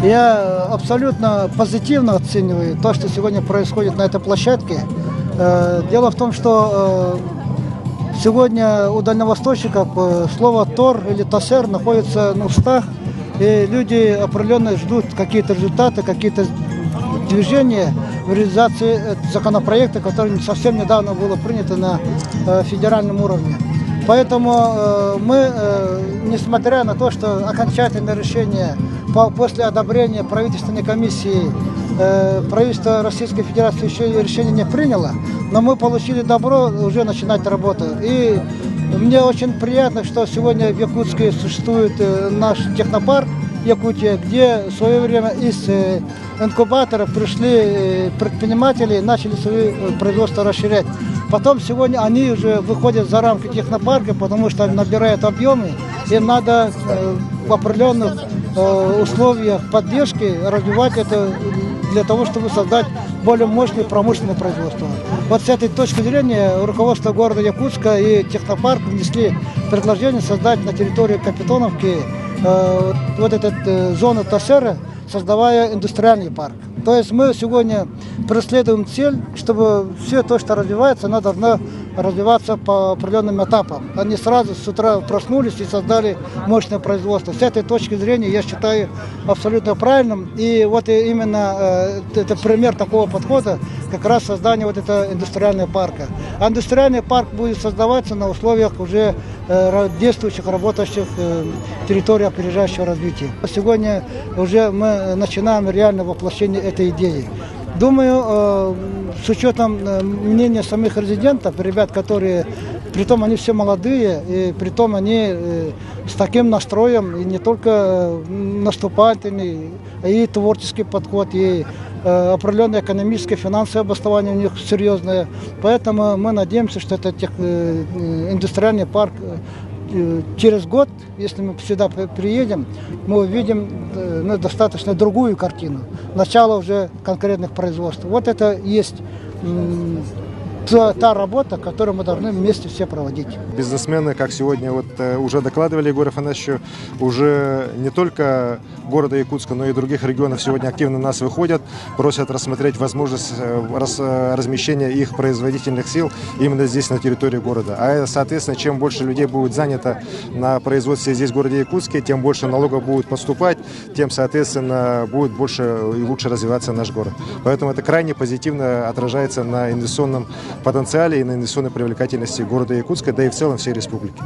Я абсолютно позитивно оцениваю то, что сегодня происходит на этой площадке. Дело в том, что сегодня у дальневосточников слово «тор» или «тосер» находится в устах, и люди определенно ждут какие-то результаты, какие-то движения в реализации законопроекта, который совсем недавно было принято на федеральном уровне. Поэтому мы, несмотря на то, что окончательное решение после одобрения правительственной комиссии правительство Российской Федерации еще решение не приняло, но мы получили добро уже начинать работу. И мне очень приятно, что сегодня в Якутске существует наш технопарк Якутия, где в свое время из инкубаторов пришли предприниматели и начали свои производства расширять. Потом сегодня они уже выходят за рамки технопарка, потому что набирают объемы, им надо в определенных условиях поддержки развивать это для того, чтобы создать более мощное промышленное производство. Вот с этой точки зрения руководство города Якутска и технопарк внесли предложение создать на территории Капитоновки вот эту зону ТОСЕРа, создавая индустриальный парк. То есть мы сегодня преследуем цель, чтобы все то, что развивается, оно должно развиваться по определенным этапам. Они сразу с утра проснулись и создали мощное производство. С этой точки зрения я считаю абсолютно правильным. И вот именно это пример такого подхода, как раз создание вот этого индустриального парка. А индустриальный парк будет создаваться на условиях уже действующих, работающих территорий опережающего развития. Сегодня уже мы начинаем реальное воплощение этой идеи. Думаю, с учетом мнения самих резидентов, ребят, которые, притом они все молодые, и притом они с таким настроем, и не только наступательный, и творческий подход, и определенное экономическое, финансовое обоснование у них серьезное. Поэтому мы надеемся, что этот индустриальный парк через год, если мы сюда приедем, мы увидим достаточно другую картину. Начало уже конкретных производств. Вот это и есть та работа, которую мы должны вместе все проводить. Бизнесмены, как сегодня уже докладывали Егору Афанасьевичу, уже не только города Якутска, но и других регионов сегодня активно нас выходят, просят рассмотреть возможность размещения их производительных сил именно здесь, на территории города. А, соответственно, чем больше людей будет занято на производстве здесь, в городе Якутске, тем больше налогов будет поступать, тем, соответственно, будет больше и лучше развиваться наш город. Поэтому это крайне позитивно отражается на инвестиционном потенциале и на инвестиционной привлекательности города Якутска, да и в целом всей республики.